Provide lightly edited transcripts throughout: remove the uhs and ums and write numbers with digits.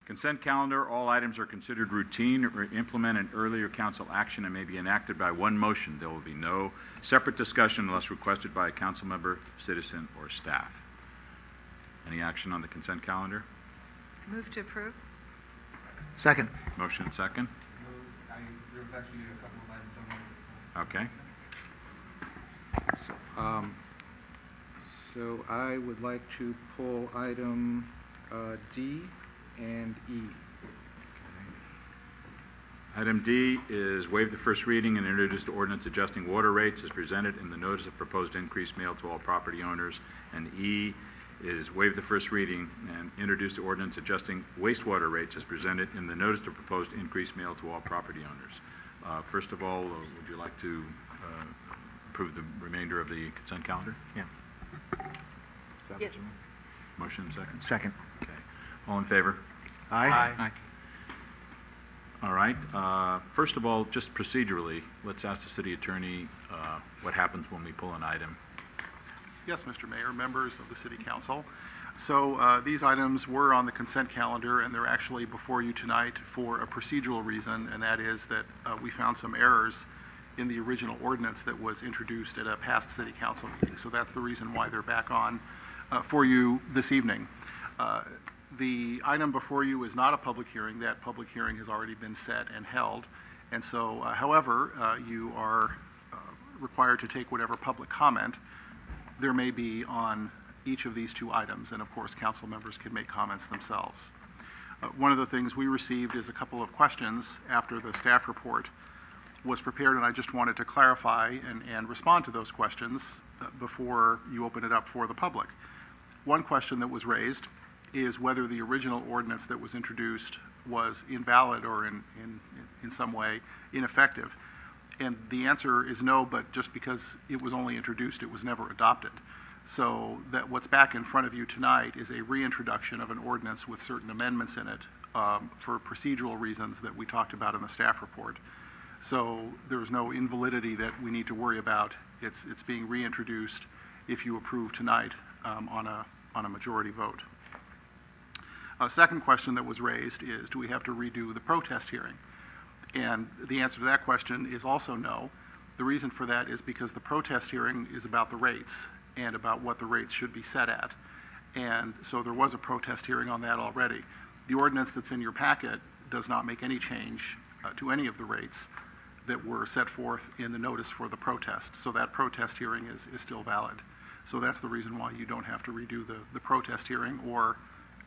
Consent calendar, all items are considered routine or implement an earlier council action and may be enacted by one motion. There will be no separate discussion unless requested by a council member, citizen, or staff. Any action on the consent calendar? Move to approve. Second. Motion second. There's actually a couple of items I wanted Okay. to So I would like to pull item D and E. Item D is waive the first reading and introduce the ordinance adjusting water rates as presented in the notice of proposed increase mailed to all property owners. And E is waive the first reading and introduce the ordinance adjusting wastewater rates as presented in the notice of proposed increase mailed to all property owners. First of all, would you like to approve the remainder of the consent calendar? Yeah. Yes. Motion second? Second. Okay. All in favor? Aye. All right. First of all, just procedurally, let's ask the city attorney what happens when we pull an item. Yes, Mr. Mayor, members of the City Council. So these items were on the consent calendar, and they're actually before you tonight for a procedural reason, and that is that we found some errors in the original ordinance that was introduced at a past City Council meeting. So that's the reason why they're back on for you this evening. The item before you is not a public hearing. That public hearing has already been set and held. And so, however, you are required to take whatever public comment there may be on each of these two items. And of course, council members can make comments themselves. One of the things we received is a couple of questions after the staff report was prepared, and I just wanted to clarify and respond to those questions before you open it up for the public. One question that was raised is whether the original ordinance that was introduced was invalid or in some way ineffective. And the answer is no, but just because it was only introduced, it was never adopted. So that what's back in front of you tonight is a reintroduction of an ordinance with certain amendments in it for procedural reasons that we talked about in the staff report. So there's no invalidity that we need to worry about. It's being reintroduced if you approve tonight on a majority vote. A second question that was raised is, do we have to redo the protest hearing? And the answer to that question is also no. The reason for that is because the protest hearing is about the rates and about what the rates should be set at. And so there was a protest hearing on that already. The ordinance that's in your packet does not make any change to any of the rates that were set forth in the notice for the protest. So that protest hearing is still valid. So that's the reason why you don't have to redo the protest hearing or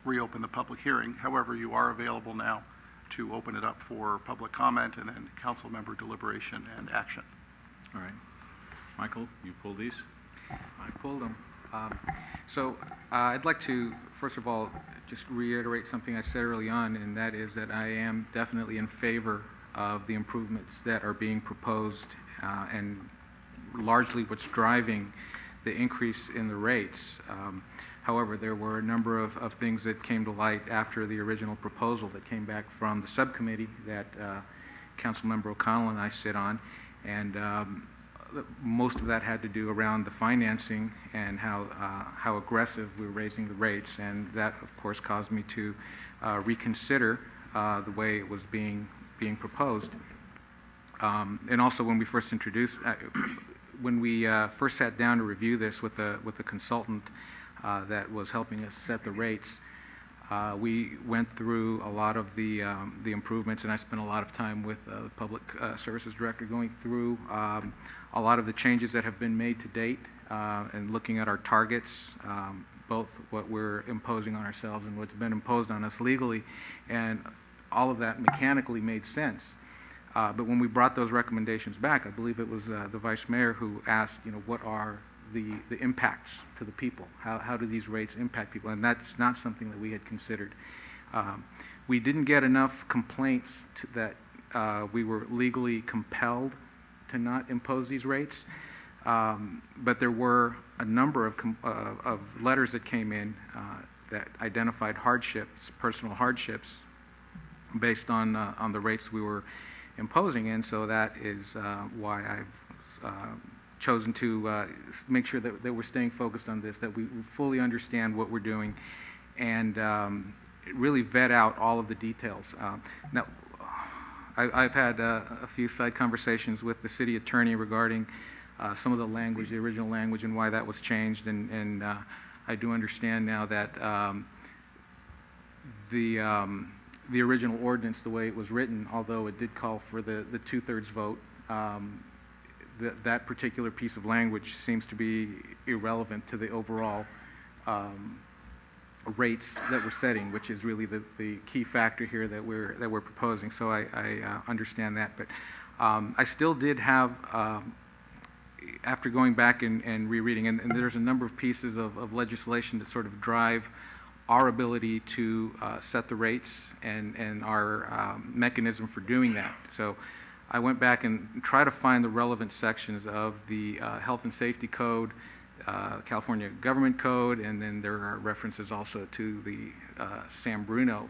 reopen the public hearing. However, you are available now to open it up for public comment and then council member deliberation and action. All right. Michael, you pull these? I pulled them. So I'd like to, first of all, just reiterate something I said early on, and that is that I am definitely in favor of the improvements that are being proposed and largely what's driving the increase in the rates. However, there were a number of things that came to light after the original proposal that came back from the subcommittee that Councilmember O'Connell and I sit on, and most of that had to do around the financing and how aggressive we were raising the rates, and that, of course, caused me to reconsider the way it was being proposed. And also, when we first introduced, when we first sat down to review this with the consultant that was helping us set the rates, we went through a lot of the improvements, and I spent a lot of time with the Public Services Director going through a lot of the changes that have been made to date and looking at our targets, both what we're imposing on ourselves and what's been imposed on us legally, and all of that mechanically made sense. But when we brought those recommendations back, I believe it was the Vice Mayor who asked, what are the impacts to the people? How do these rates impact people? And that's not something that we had considered. We didn't get enough complaints that we were legally compelled to not impose these rates, but there were a number of letters that came in that identified hardships, personal hardships, based on the rates we were imposing, and so that is why I've chosen to make sure that we're staying focused on this, that we fully understand what we're doing, and really vet out all of the details. Now, I've had a few side conversations with the city attorney regarding some of the language, the original language, and why that was changed, and I do understand now that the original ordinance, the way it was written, although it did call for the two-thirds vote, that particular piece of language seems to be irrelevant to the overall rates that we're setting, which is really the key factor here that we're proposing. So I understand that, but I still did have, after going back and rereading, and there's a number of pieces of legislation that sort of drive our ability to set the rates and our mechanism for doing that. So I went back and tried to find the relevant sections of the Health and Safety Code, California Government Code, and then there are references also to the San Bruno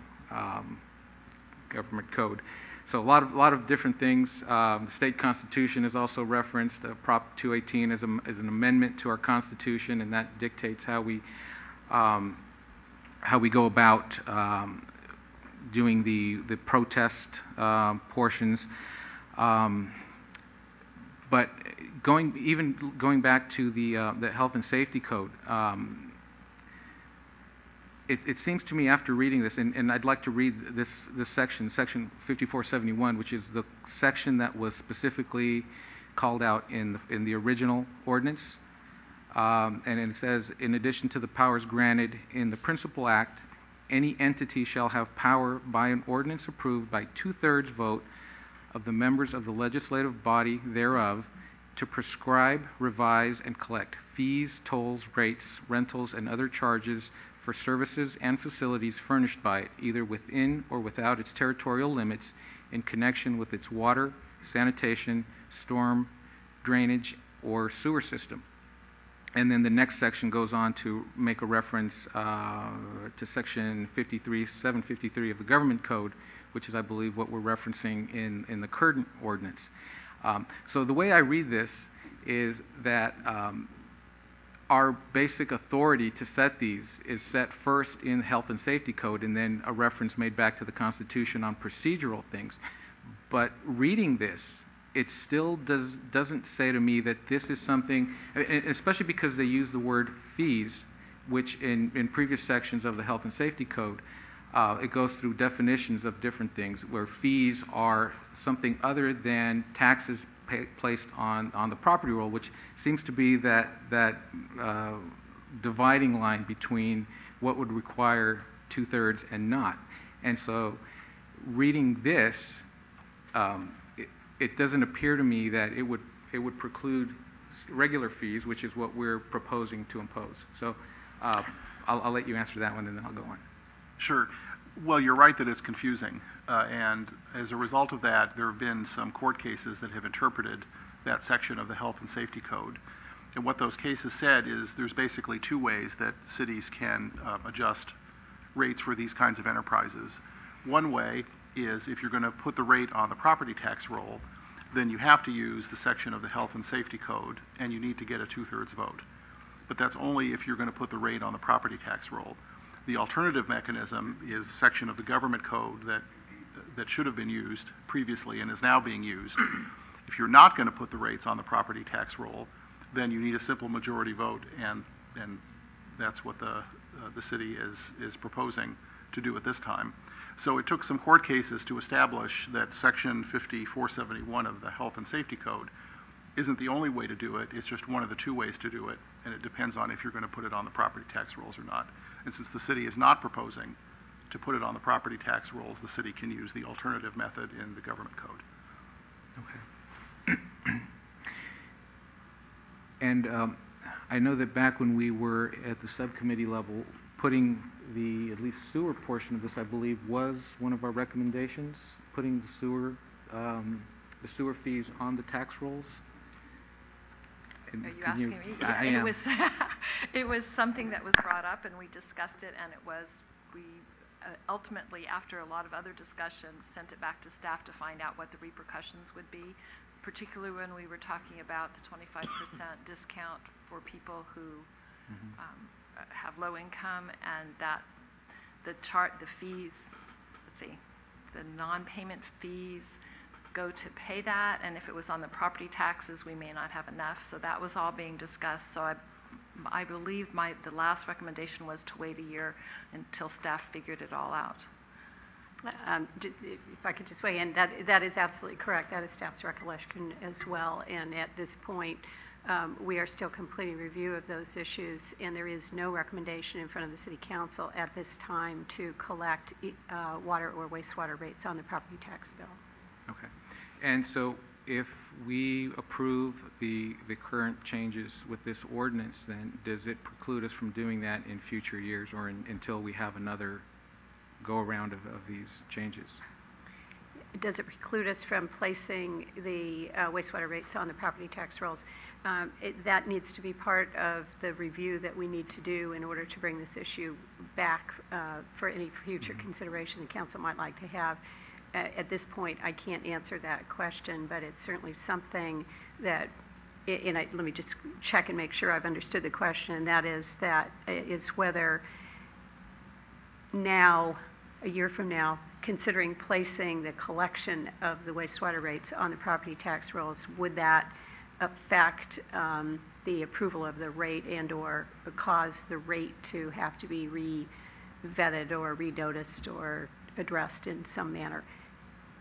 Government Code. So a lot of different things. The state constitution is also referenced. Prop 218 is an amendment to our constitution, and that dictates how we go about doing the protest portions. But going back to the Health and Safety Code, it seems to me after reading this, and I'd like to read this section, Section 5471, which is the section that was specifically called out in the original ordinance. And it says, in addition to the powers granted in the Principal Act, any entity shall have power by an ordinance approved by two-thirds vote of the members of the legislative body thereof to prescribe, revise, and collect fees, tolls, rates, rentals, and other charges for services and facilities furnished by it, either within or without its territorial limits, in connection with its water, sanitation, storm, drainage, or sewer system. And then the next section goes on to make a reference to Section 753 of the Government Code, which is, I believe, what we're referencing in the current ordinance. So the way I read this is that our basic authority to set these is set first in Health and Safety Code, and then a reference made back to the Constitution on procedural things. But reading this, it still doesn't say to me that this is something, especially because they use the word fees, which in previous sections of the Health and Safety Code, it goes through definitions of different things, where fees are something other than taxes placed on the property roll, which seems to be that dividing line between what would require two-thirds and not. And so reading this, it doesn't appear to me that it would preclude regular fees, which is what we're proposing to impose. So I'll let you answer that one, and then I'll go on. Sure. Well, you're right that it's confusing. And as a result of that, there have been some court cases that have interpreted that section of the Health and Safety Code. And what those cases said is there's basically two ways that cities can adjust rates for these kinds of enterprises. One way is if you're going to put the rate on the property tax roll, then you have to use the section of the Health and Safety Code, and you need to get a two-thirds vote. But that's only if you're going to put the rate on the property tax roll. The alternative mechanism is a section of the Government Code that should have been used previously and is now being used. If you're not going to put the rates on the property tax roll, then you need a simple majority vote, and that's what the city is proposing to do at this time. So it took some court cases to establish that Section 5471 of the Health and Safety Code isn't the only way to do it. It's just one of the two ways to do it, and it depends on if you're going to put it on the property tax rolls or not. And since the city is not proposing to put it on the property tax rolls, the city can use the alternative method in the Government Code. Okay. And I know that back when we were at the subcommittee level, putting the at least sewer portion of this, I believe, was one of our recommendations, putting the sewer fees on the tax rolls. Are you asking me? I am. It was something that was brought up, and we discussed it, and we ultimately, after a lot of other discussion, sent it back to staff to find out what the repercussions would be, particularly when we were talking about the 25% discount for people who have low income, and that the fees, let's see, the non-payment fees go to pay that, and if it was on the property taxes, we may not have enough. So that was all being discussed. So I believe the last recommendation was to wait a year until staff figured it all out. If I could just weigh in, that is absolutely correct. That is staff's recollection as well. And at this point, we are still completing review of those issues, and there is no recommendation in front of the City Council at this time to collect water or wastewater rates on the property tax bill. Okay. And so if we approve the current changes with this ordinance, then does it preclude us from doing that in future years or until we have another go-around of these changes? Does it preclude us from placing the wastewater rates on the property tax rolls? That needs to be part of the review that we need to do in order to bring this issue back for any future consideration the council might like to have. At this point, I can't answer that question, but it's certainly something that, let me just check and make sure I've understood the question, and that is whether now, a year from now, considering placing the collection of the wastewater rates on the property tax rolls, would that affect the approval of the rate and or cause the rate to have to be re-vetted or re-noticed or addressed in some manner?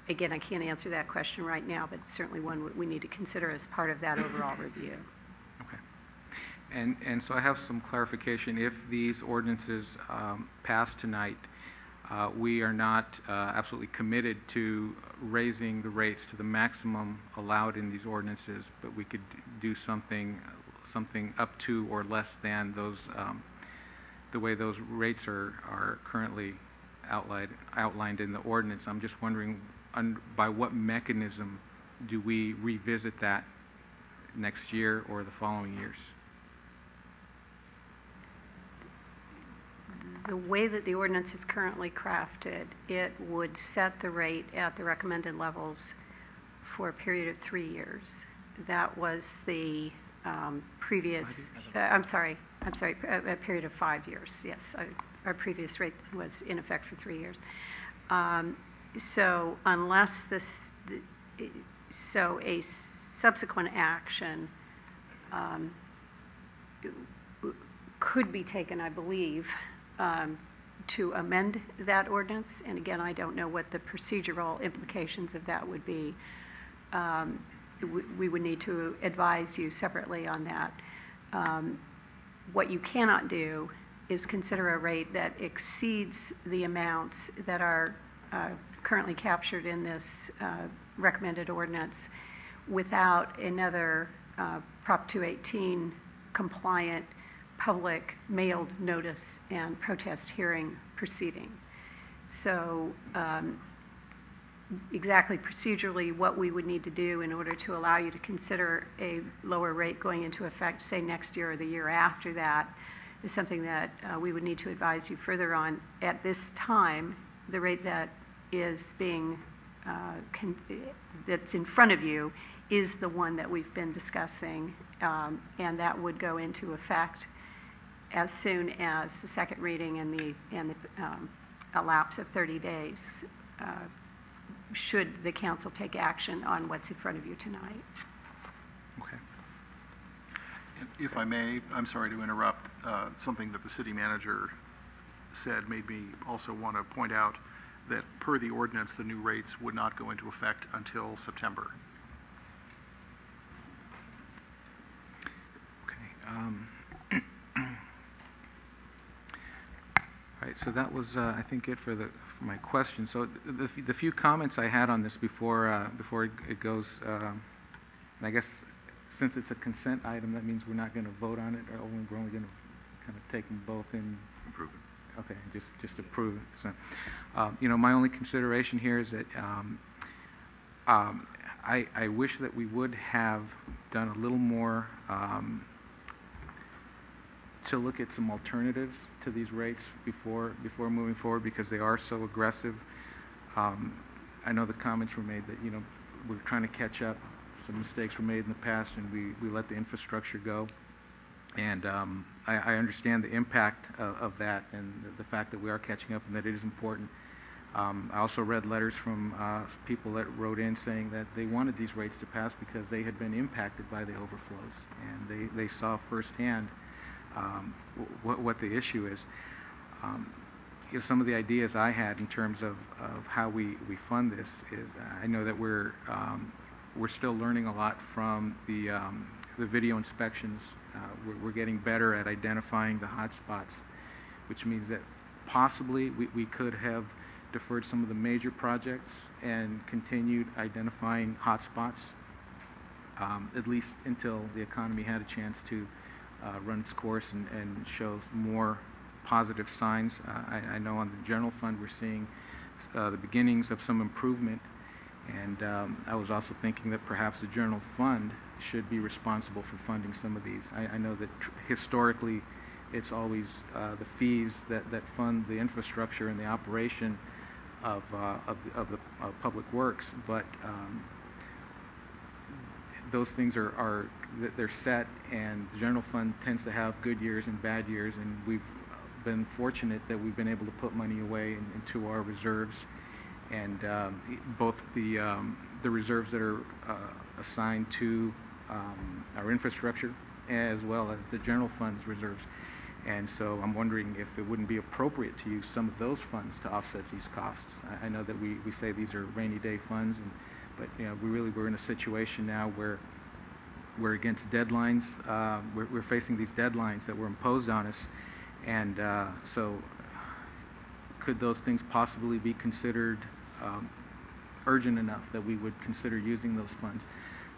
Again, I can't answer that question right now, but it's certainly one we need to consider as part of that overall review. Okay. And so I have some clarification. If these ordinances pass tonight, we are not absolutely committed to raising the rates to the maximum allowed in these ordinances, but we could do something up to or less than those, the way those rates are currently outlined in the ordinance. I'm just wondering by what mechanism do we revisit that next year or the following years? The way that the ordinance is currently crafted, it would set the rate at the recommended levels for a period of 3 years. That was the previous, a period of 5 years, yes. Our previous rate was in effect for 3 years. So unless a subsequent action could be taken, I believe, to amend that ordinance. And again, I don't know what the procedural implications of that would be. We would need to advise you separately on that. What you cannot do is consider a rate that exceeds the amounts that are currently captured in this recommended ordinance without another Prop 218 compliant public mailed notice and protest hearing proceeding. So exactly procedurally what we would need to do in order to allow you to consider a lower rate going into effect, say next year or the year after that, is something that we would need to advise you further on. At this time, the rate that is being, that's in front of you is the one that we've been discussing, and that would go into effect as soon as the second reading and the lapse of 30 days should the council take action on what's in front of you tonight. Okay. If I may, I'm sorry to interrupt. Something that the city manager said made me also want to point out that per the ordinance, the new rates would not go into effect until September. Okay. All right, so that was, I think, it for my question. So the few comments I had on this before it goes, I guess since it's a consent item, that means we're not going to vote on it, or we're only going to kind of take them both in. Approve it. Okay, just approve it. So, my only consideration here is that I wish that we would have done a little more to look at some alternatives to these rates before moving forward, because they are so aggressive. I know the comments were made that we're trying to catch up. Some mistakes were made in the past, and we let the infrastructure go. And I understand the impact of that and the fact that we are catching up and that it is important. I also read letters from people that wrote in saying that they wanted these rates to pass because they had been impacted by the overflows, and they saw firsthand what the issue is. Some of the ideas I had in terms of how we fund this is I know that we're still learning a lot from the video inspections. We're getting better at identifying the hot spots, which means that possibly we could have deferred some of the major projects and continued identifying hot spots, at least until the economy had a chance to run its course and show more positive signs. I know on the general fund we're seeing the beginnings of some improvement, and I was also thinking that perhaps the general fund should be responsible for funding some of these. I know that historically it's always the fees that fund the infrastructure and the operation of the public works, but those things they're set, and the general fund tends to have good years and bad years, and we've been fortunate that we've been able to put money away into our reserves, and both the reserves that are assigned to our infrastructure as well as the general fund's reserves. And so I'm wondering if it wouldn't be appropriate to use some of those funds to offset these costs. I know that we say these are rainy day funds, but we're in a situation now where we're against deadlines. We're facing these deadlines that were imposed on us, and so could those things possibly be considered urgent enough that we would consider using those funds?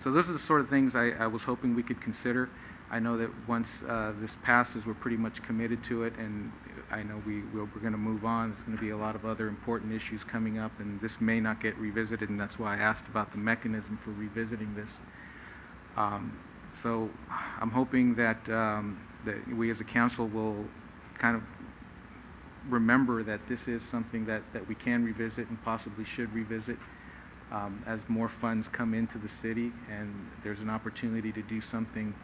So those are the sort of things I was hoping we could consider. I know that once this passes, we're pretty much committed to it, and I know we're going to move on. There's going to be a lot of other important issues coming up, and this may not get revisited, and that's why I asked about the mechanism for revisiting this. So I'm hoping that we as a council will kind of remember that this is something that we can revisit and possibly should revisit as more funds come into the city, and there's an opportunity to do something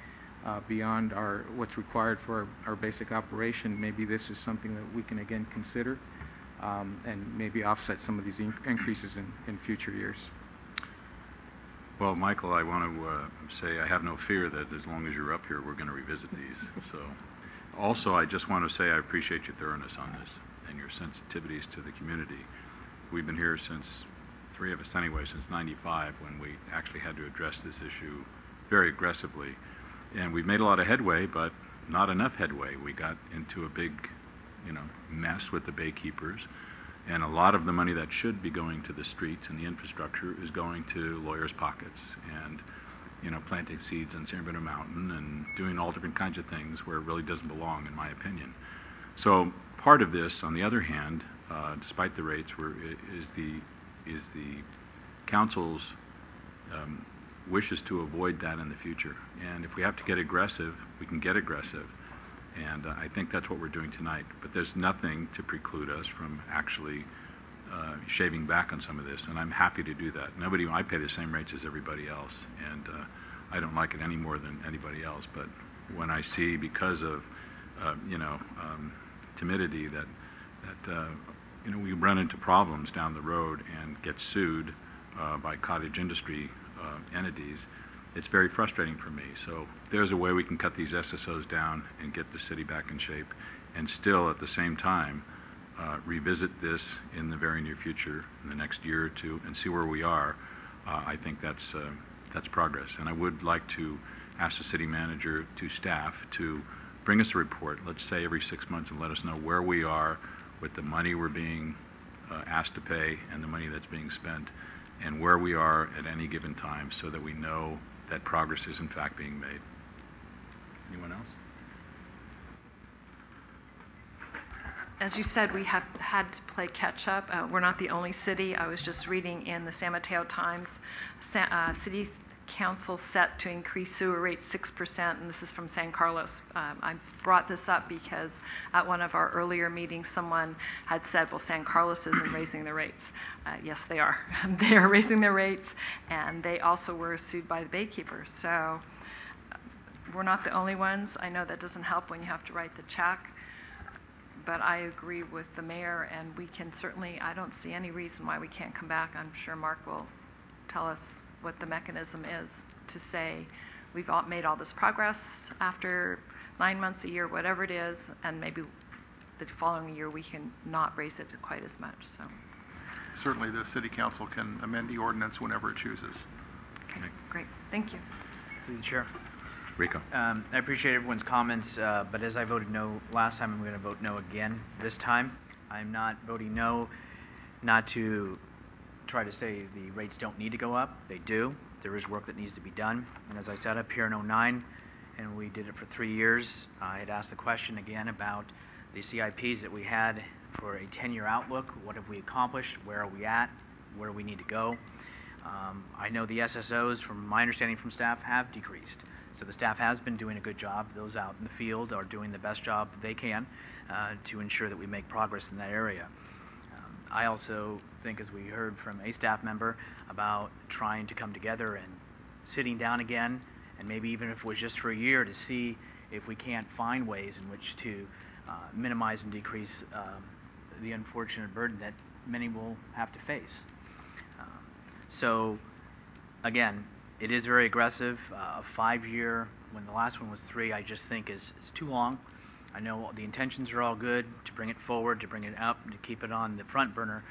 beyond what's required for our basic operation. Maybe this is something that we can again consider and maybe offset some of these increases in future years. Well, Michael, I want to say I have no fear that as long as you're up here, we're going to revisit these. So, also, I just want to say I appreciate your thoroughness on this and your sensitivities to the community. We've been here since, three of us anyway, since '95, when we actually had to address this issue very aggressively. And we've made a lot of headway, but not enough headway. We got into a big, mess with the baykeepers, and a lot of the money that should be going to the streets and the infrastructure is going to lawyers' pockets and, planting seeds on San Bruno Mountain and doing all different kinds of things where it really doesn't belong, in my opinion. So part of this, on the other hand, despite the rates, is the council's wishes to avoid that in the future. And if we have to get aggressive, we can get aggressive. And I think that's what we're doing tonight. But there's nothing to preclude us from actually shaving back on some of this. And I'm happy to do that. I pay the same rates as everybody else. And I don't like it any more than anybody else. But when I see, because of, timidity, that we run into problems down the road and get sued by cottage industry entities, it's very frustrating for me. So if there's a way we can cut these SSOs down and get the city back in shape, and still at the same time revisit this in the very near future, in the next year or two, and see where we are, I think that's progress. And I would like to ask the city manager to staff to bring us a report, let's say every 6 months, and let us know where we are with the money we're being asked to pay and the money that's being spent, and where we are at any given time, so that we know that progress is in fact being made. Anyone else? As you said, we have had to play catch up. We're not the only city. I was just reading in the San Mateo Times, City Council set to increase sewer rates 6%, and this is from San Carlos. I brought this up because at one of our earlier meetings, someone had said, well, San Carlos isn't raising their rates. Yes, they are. They are raising their rates, and they also were sued by the baykeepers. So we're not the only ones. I know that doesn't help when you have to write the check, but I agree with the mayor, and we can certainly, I don't see any reason why we can't come back. I'm sure Mark will tell us what the mechanism is to say we've made all this progress after 9 months, a year, whatever it is, and maybe the following year we can not raise it quite as much. So Certainly, the city council can amend the ordinance whenever it chooses. okay, great, thank you. Through the chair. Rico. I appreciate everyone's comments, but as I voted no last time, I'm going to vote no again this time. I'm not voting no, not to try to say the rates don't need to go up. They do. There is work that needs to be done. And as I sat up here in '09, and we did it for 3 years, I had asked the question again about the CIPs that we had for a 10-year outlook. What have we accomplished? Where are we at? Where do we need to go? I know the SSOs, from my understanding from staff, have decreased. So the staff has been doing a good job. Those out in the field are doing the best job they can to ensure that we make progress in that area. I also think, as we heard from a staff member, about trying to come together and sitting down again, and maybe even if it was just for a year, to see if we can't find ways in which to minimize and decrease the unfortunate burden that many will have to face. So, again, it is very aggressive. A 5-year, when the last one was 3, I just think is too long. I know the intentions are all good to bring it forward, to bring it up, to keep it on the front burner,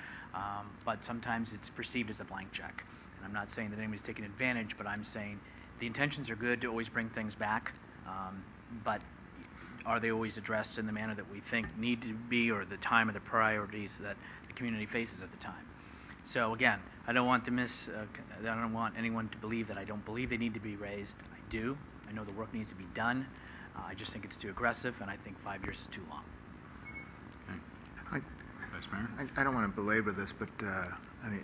but sometimes it's perceived as a blank check. And I'm not saying that anybody's taking advantage, but I'm saying the intentions are good to always bring things back, but are they always addressed in the manner that we think need to be, or the time of the priorities that the community faces at the time? So again, I don't want I don't want anyone to believe that I don't believe they need to be raised. I do. I know the work needs to be done. I just think it's too aggressive, and I think 5 years is too long. Okay. Vice Mayor? I don't want to belabor this, but I mean,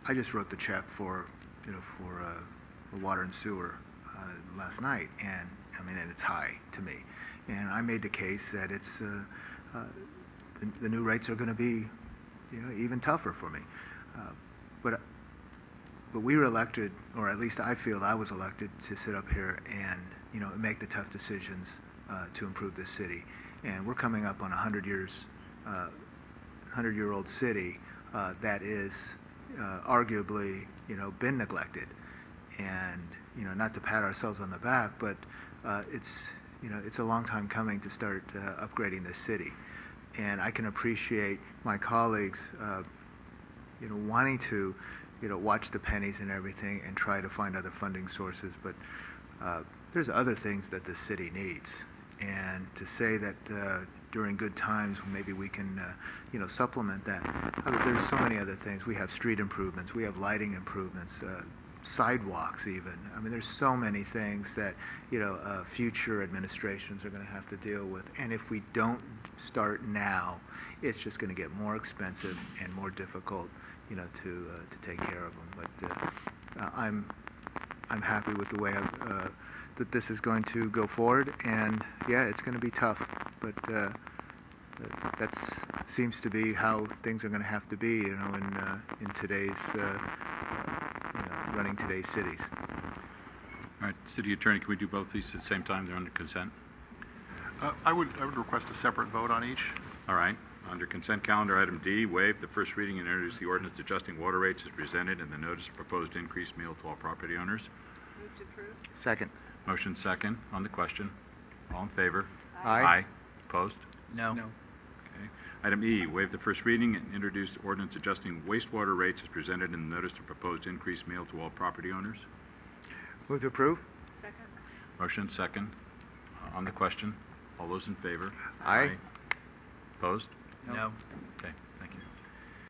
I just wrote the check for water and sewer last night, and I mean, and it's high to me. And I made the case that it's the new rates are going to be, even tougher for me. But we were elected, or at least I feel I was elected, to sit up here and make the tough decisions to improve this city. And we're coming up on 100-year-old city that is arguably been neglected. And not to pat ourselves on the back, but it's a long time coming to start upgrading this city. And I can appreciate my colleagues wanting to watch the pennies and everything and try to find other funding sources, but there's other things that the city needs. And to say that during good times maybe we can supplement that, there's so many other things. We have street improvements, we have lighting improvements, sidewalks even. I mean, there's so many things that future administrations are going to have to deal with, and if we don't start now, it's just going to get more expensive and more difficult to take care of them. But I'm happy with the way that this is going to go forward, and yeah, it's going to be tough, but that seems to be how things are going to have to be, in today's running today's cities. All right, City Attorney, can we do both these at the same time? They're under consent. I would request a separate vote on each. All right. Under consent calendar, item D, waive the first reading and introduce the ordinance adjusting water rates as presented in the notice of proposed increased meal to all property owners. Move to approve. Second. Motion second on the question. All in favor? Aye. Opposed? No. Okay. Item E, waive the first reading and introduce ordinance adjusting wastewater rates as presented in the notice of proposed increased meal to all property owners. Move to approve. Second. Motion second on the question. All those in favor? Aye. Opposed? No. Okay.